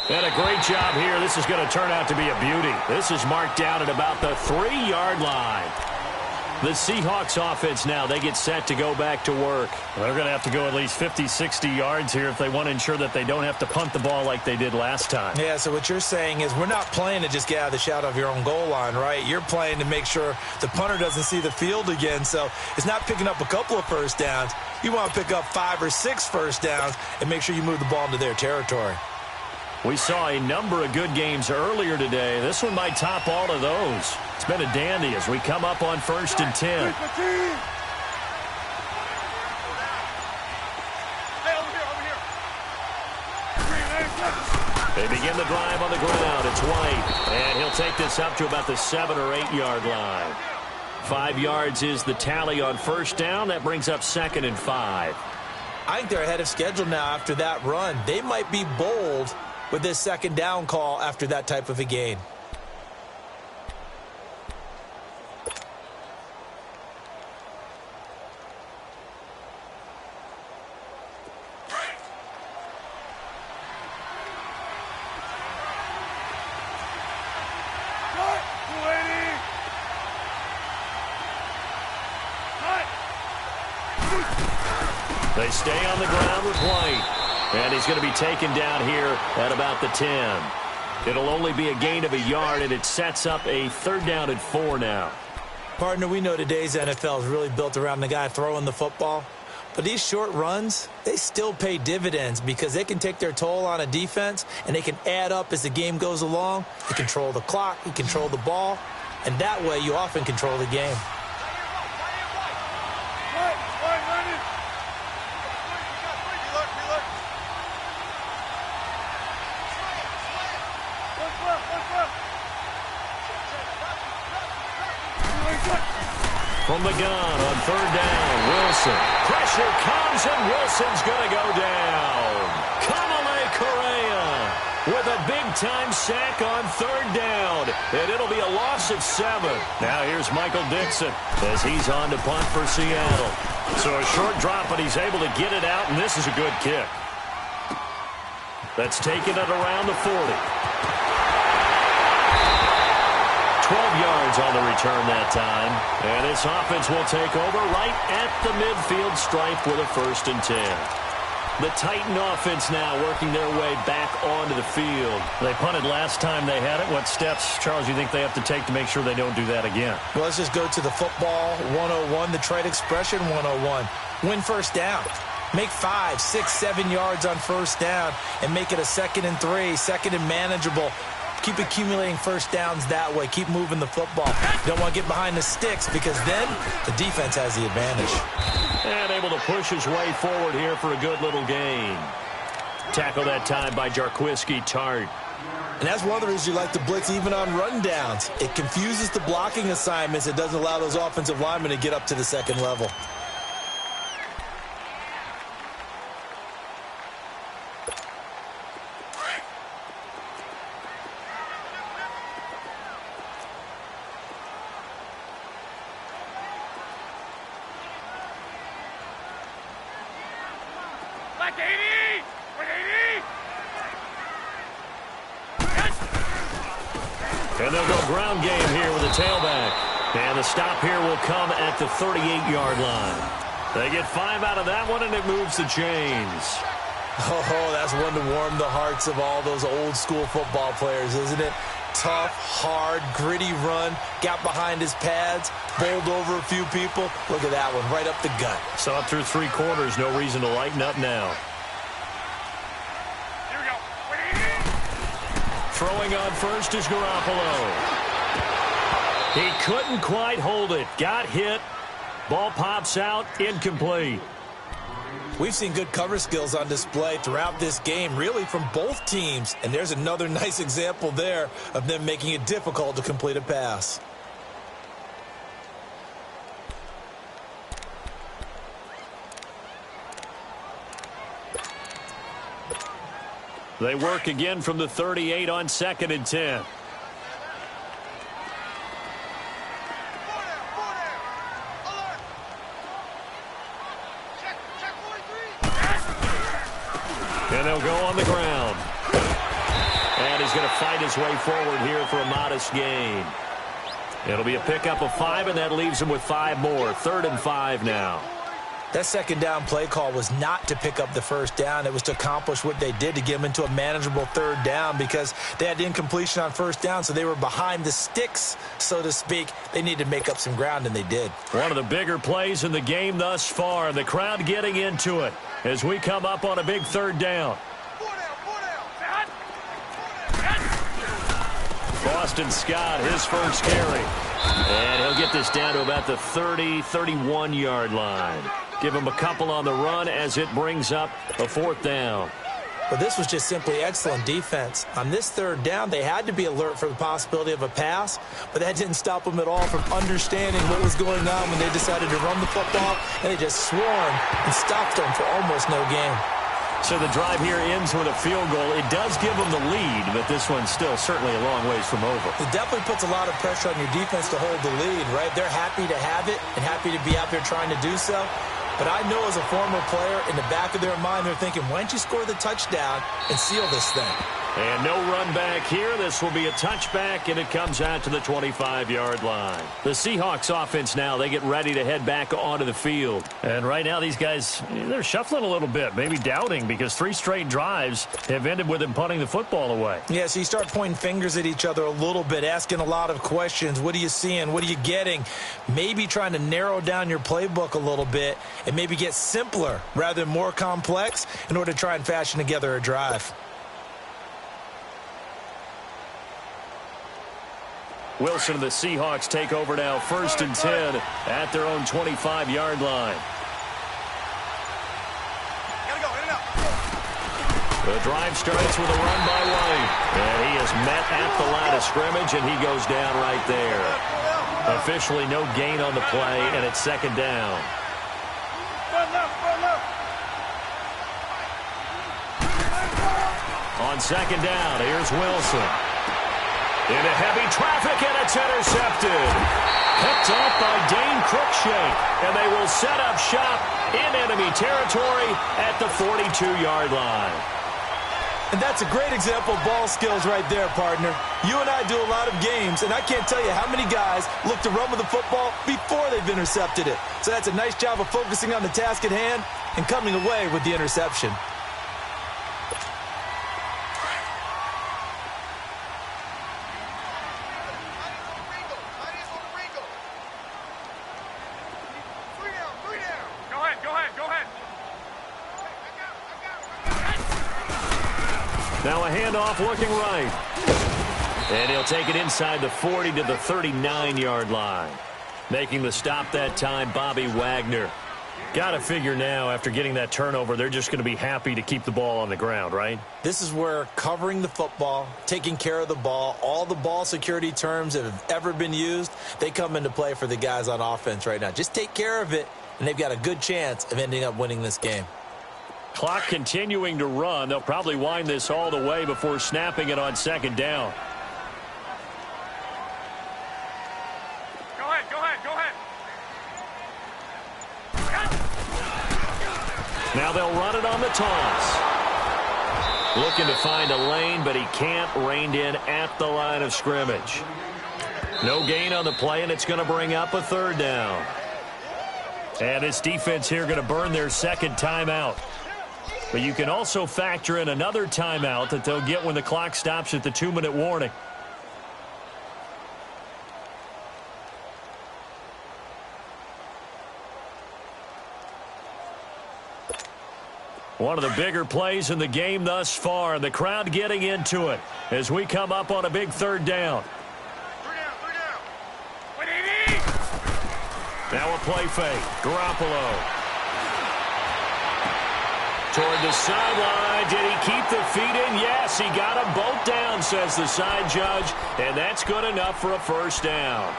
And a great job here. This is going to turn out to be a beauty. This is marked down at about the 3-yard line. The Seahawks offense now, they get set to go back to work. They're going to have to go at least 50, 60 yards here if they want to ensure that they don't have to punt the ball like they did last time. Yeah, so what you're saying is we're not playing to just get out of the shadow of your own goal line, right? You're playing to make sure the punter doesn't see the field again. So it's not picking up a couple of first downs. You want to pick up 5 or 6 first downs and make sure you move the ball into their territory. We saw a number of good games earlier today. This one might top all of those. It's been a dandy as we come up on 1st and 10. They begin the drive on the ground. It's White, and he'll take this up to about the 7 or 8 yard line. 5 yards is the tally on 1st down. That brings up 2nd and 5. I think they're ahead of schedule now after that run. They might be bold with this 2nd down call after that type of a gain. They stay on the ground with White. And he's going to be taken down here at about the 10. It'll only be a gain of a yard, and it sets up a 3rd down and 4 now. Partner, we know today's NFL is really built around the guy throwing the football. But these short runs, they still pay dividends because they can take their toll on a defense, and they can add up as the game goes along. You control the clock, you control the ball, and that way you often control the game. From the gun on 3rd down, Wilson. Pressure comes, and Wilson's going to go down. Kamale Correa with a big-time sack on 3rd down, and it'll be a loss of 7. Now here's Michael Dixon as he's on to punt for Seattle. So a short drop, but he's able to get it out, and this is a good kick. That's taken at around the 40. 12 yards on the return that time. And this offense will take over right at the midfield stripe with a 1st and 10. The Titan offense now working their way back onto the field. They punted last time they had it. What steps, Charles, you think they have to take to make sure they don't do that again? Well, let's just go to the football 101, the trade expression 101. Win 1st down. Make 5, 6, 7 yards on 1st down and make it a 2nd and 3, 2nd and manageable. Keep accumulating 1st downs that way. Keep moving the football. You don't want to get behind the sticks because then the defense has the advantage. And able to push his way forward here for a good little gain. Tackle that time by Jarquiski Tart. And that's one of the reasons you like the blitz even on rundowns. It confuses the blocking assignments. It doesn't allow those offensive linemen to get up to the 2nd level. And they'll go ground game here with a tailback. And the stop here will come at the 38-yard line. They get 5 out of that one, and it moves the chains. Oh, that's one to warm the hearts of all those old-school football players, isn't it? tough, hard, gritty run. Got behind his pads, bowled over a few people. Look at that one, right up the gut. Saw it through 3 quarters. No reason to lighten up now. Here we go. Throwing on first is Garoppolo. He couldn't quite hold it. Got hit. Ball pops out. Incomplete. We've seen good cover skills on display throughout this game, really from both teams. And there's another nice example there of them making it difficult to complete a pass. They work again from the 38 on 2nd and 10. And they'll go on the ground. And he's going to fight his way forward here for a modest gain. It'll be a pickup of 5, and that leaves him with 5 more. 3rd and 5 now. That 2nd down play call was not to pick up the 1st down. It was to accomplish what they did, to get them into a manageable 3rd down, because they had incompletion on 1st down, so they were behind the sticks, so to speak. They needed to make up some ground, and they did. One of the bigger plays in the game thus far. The crowd getting into it as we come up on a big 3rd down. Boston Scott, his first carry. And he'll get this down to about the 30-31-yard line. Give him a couple on the run as it brings up a 4th down. But this was just simply excellent defense. On this 3rd down, they had to be alert for the possibility of a pass, but that didn't stop them at all from understanding what was going on when they decided to run the football, and they just swarmed and stopped them for almost no gain. So the drive here ends with a field goal. It does give them the lead, but this one's still certainly a long ways from over. It definitely puts a lot of pressure on your defense to hold the lead, right? They're happy to have it and happy to be out there trying to do so. But I know as a former player, in the back of their mind, they're thinking, why don't you score the touchdown and seal this thing? And no run back here. This will be a touchback, and it comes out to the 25-yard line. The Seahawks offense now, they get ready to head back onto the field. And right now, these guys, they're shuffling a little bit, maybe doubting, because 3 straight drives have ended with them punting the football away. Yeah, so you start pointing fingers at each other a little bit, asking a lot of questions. What are you seeing? What are you getting? Maybe trying to narrow down your playbook a little bit and maybe get simpler rather than more complex in order to try and fashion together a drive. Wilson and the Seahawks take over now, 1st and 10 at their own 25-yard line. The drive starts with a run by White, and he is met at the line of scrimmage, and he goes down right there. Officially no gain on the play, and it's 2nd down. On 2nd down, here's Wilson. Into heavy traffic, and it's intercepted. Picked off by Dane Cruikshank, and they will set up shop in enemy territory at the 42-yard line. And that's a great example of ball skills right there, partner. You and I do a lot of games, and I can't tell you how many guys look to run with the football before they've intercepted it. So that's a nice job of focusing on the task at hand and coming away with the interception. Now a handoff looking right. And he'll take it inside the 40 to the 39-yard line. Making the stop that time, Bobby Wagner. Got to figure now, after getting that turnover, they're just going to be happy to keep the ball on the ground, right? This is where covering the football, taking care of the ball, all the ball security terms that have ever been used, they come into play for the guys on offense right now. Just take care of it, and they've got a good chance of ending up winning this game. Clock continuing to run. They'll probably wind this all the way before snapping it on 2nd down. Go ahead. Now they'll run it on the toss. Looking to find a lane, but he can't. Reined in at the line of scrimmage. No gain on the play, and it's going to bring up a 3rd down. And this defense here going to burn their 2nd timeout. But you can also factor in another timeout that they'll get when the clock stops at the 2-minute warning. One of the bigger plays in the game thus far. The crowd getting into it as we come up on a big third down. Third down. Now a play fake. Garoppolo. Toward the sideline. Did he keep the feet in? Yes, he got them both down, says the side judge. And that's good enough for a first down.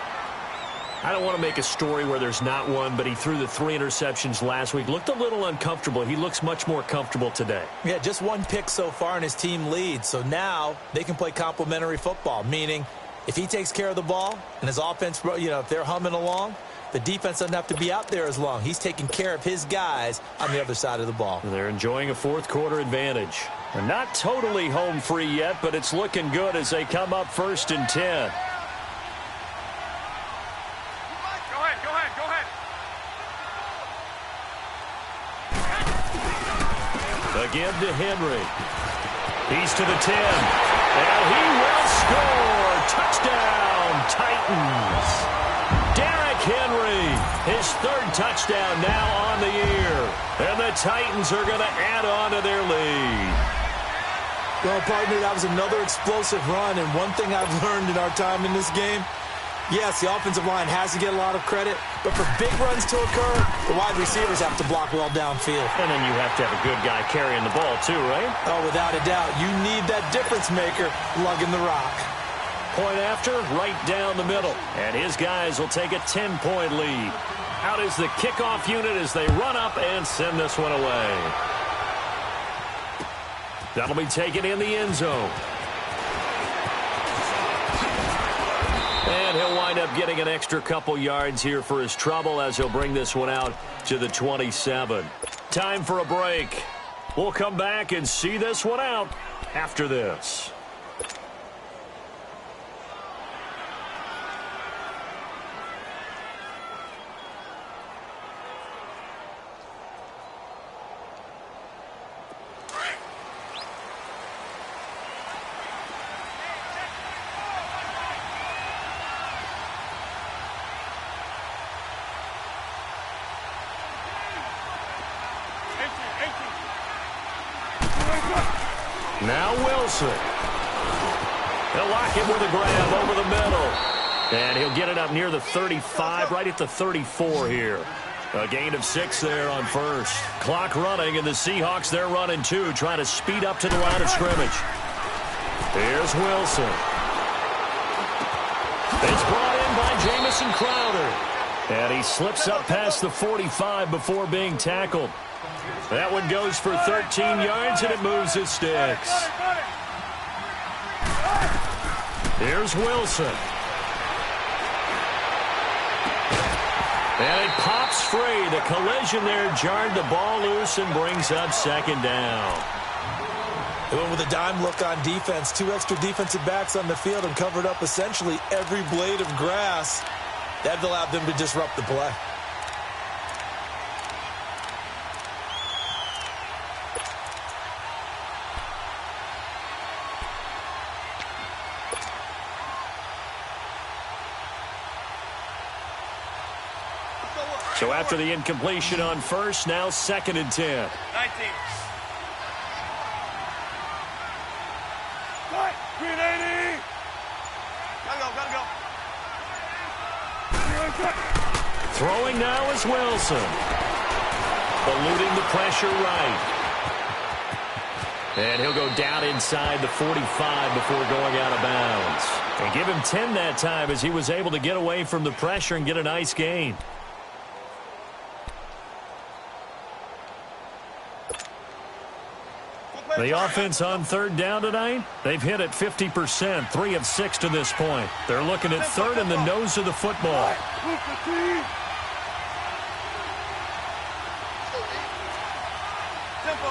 I don't want to make a story where there's not one, but he threw the 3 interceptions last week. Looked a little uncomfortable. He looks much more comfortable today. Yeah, just 1 pick so far and his team leads. So now they can play complementary football, meaning if he takes care of the ball and his offense, if they're humming along, the defense doesn't have to be out there as long. He's taking care of his guys on the other side of the ball. They're enjoying a fourth-quarter advantage. They're not totally home free yet, but it's looking good as they come up 1st and 10. Again to Henry. He's to the 10. And he will score. Touchdown, Titans. Derrick Henry, his 3rd touchdown now on the year. And the Titans are going to add on to their lead. Well, partner, that was another explosive run. And one thing I've learned in our time in this game, yes, the offensive line has to get a lot of credit, but for big runs to occur, the wide receivers have to block well downfield. And then you have to have a good guy carrying the ball too, right? Oh, without a doubt. You need that difference maker lugging the rock. Point after, right down the middle. And his guys will take a 10-point lead. Out is the kickoff unit as they run up and send this one away. That'll be taken in the end zone. And he'll wind up getting an extra couple yards here for his trouble as he'll bring this one out to the 27. Time for a break. We'll come back and see this one out after this. Now Wilson. He'll lock it with a grab over the middle. And he'll get it up near the 35, right at the 34 here. A gain of 6 there on first. Clock running, and the Seahawks, they're running too, trying to speed up to the line of scrimmage. Here's Wilson. It's brought in by Jamison Crowder. And he slips up past the 45 before being tackled. That one goes for 13 yards, and it moves his sticks. Here's Wilson. And it pops free. The collision there jarred the ball loose and brings up 2nd down. They went with a dime look on defense. 2 extra defensive backs on the field and covered up essentially every blade of grass. That allowed them to disrupt the play. So after the incompletion on first, now 2nd and 10. 19. Green 80. Gotta go. Throwing now is Wilson. Eluding the pressure right. And he'll go down inside the 45 before going out of bounds. And give him 10 that time as he was able to get away from the pressure and get a nice gain. The offense on 3rd down tonight, they've hit it 50%, 3 of 6 to this point. They're looking at 3rd in the nose of the football. Tempo.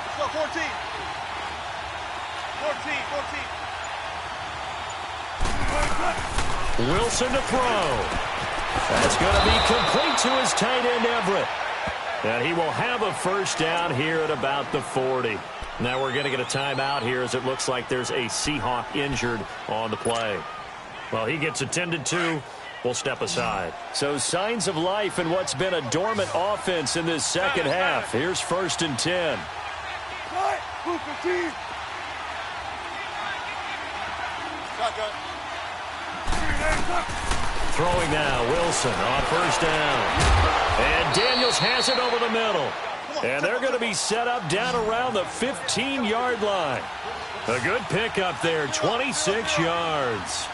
Let's go, 14. 14. Wilson to throw. That's going to be complete to his tight end, Everett. And he will have a first down here at about the 40. Now we're going to get a timeout here as it looks like there's a Seahawk injured on the play. Well, he gets attended to, will step aside. So signs of life in what's been a dormant offense in this second half. Here's 1st and 10. Throwing now, Wilson on 1st down. And Daniels has it over the middle. And they're going to be set up down around the 15-yard line. A good pickup there, 26 yards.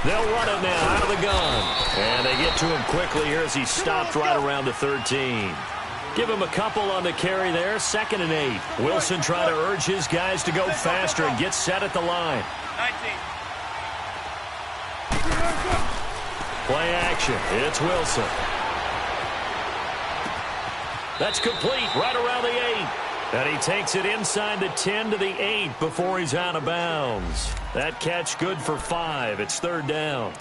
They'll run it now out of the gun. And they get to him quickly here as he stopped right around the 13. Give him a couple on the carry there, 2nd and 8. Wilson trying to urge his guys to go faster and get set at the line. 19. Play action. It's Wilson. That's complete right around the 8. And he takes it inside the 10 to the 8 before he's out of bounds. That catch good for 5. It's 3rd down.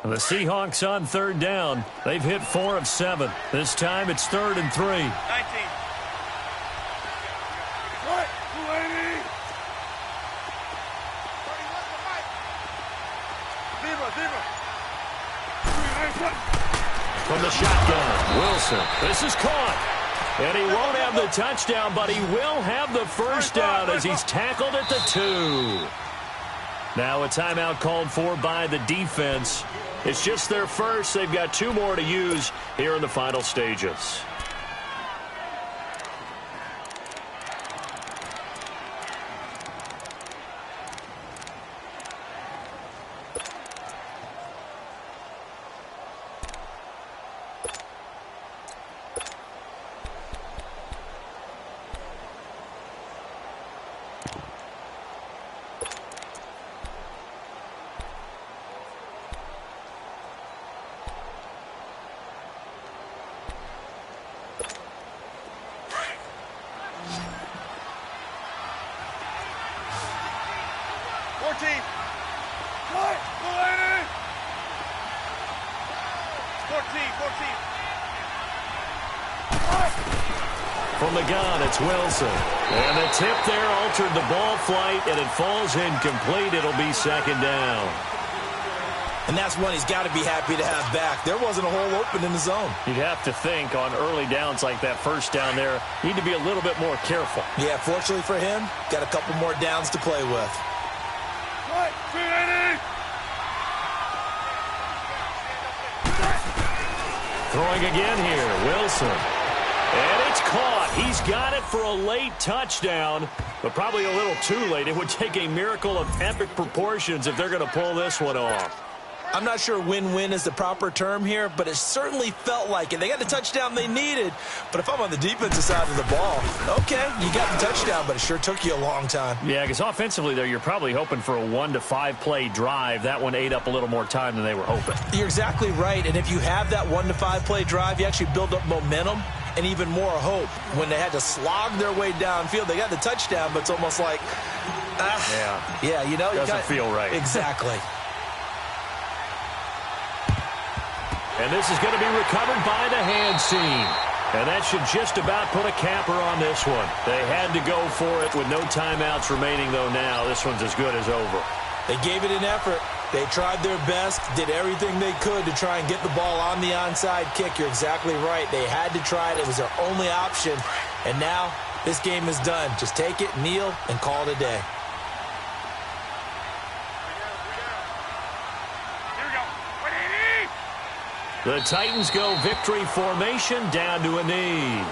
The Seahawks on 3rd down. They've hit 4 of 7. This time it's 3rd and 3. 19. From the shotgun, Wilson. This is caught. And he won't have the touchdown, but he will have the 1st down as he's tackled at the 2. Now a timeout called for by the defense. It's just their first. They've got 2 more to use here in the final stages. From the gun, it's Wilson. And the tip there altered the ball flight, and it falls incomplete. It'll be 2nd down. And that's one he's got to be happy to have back. There wasn't a hole open in the zone. You'd have to think on early downs like that 1st down there, you need to be a little bit more careful. Yeah, fortunately for him, got a couple more downs to play with. Throwing again here, Wilson. And it's caught. He's got it for a late touchdown, but probably a little too late. It would take a miracle of epic proportions if they're going to pull this one off. I'm not sure win-win is the proper term here, but it certainly felt like it. They got the touchdown they needed, but if I'm on the defensive side of the ball, okay, you got the touchdown, but it sure took you a long time. Yeah, because offensively there, you're probably hoping for a 1 to 5 play drive. That one ate up a little more time than they were hoping. You're exactly right, and if you have that 1 to 5 play drive, you actually build up momentum and even more hope. When they had to slog their way downfield, they got the touchdown, but it's almost like, yeah, you know, doesn't feel right. Exactly. And this is going to be recovered by the hands team. And that should just about put a capper on this one. They had to go for it with no timeouts remaining, though now. This one's as good as over. They gave it an effort. They tried their best, did everything they could to try and get the ball on the onside kick. You're exactly right. They had to try it. It was their only option. And now this game is done. Just take it, kneel, and call it a day. The Titans go victory formation down to a knee.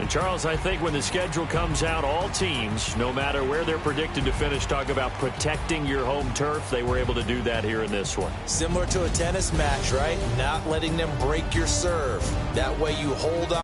And Charles, I think when the schedule comes out, all teams, no matter where they're predicted to finish, talk about protecting your home turf. They were able to do that here in this one. Similar to a tennis match, right? Not letting them break your serve. That way you hold on.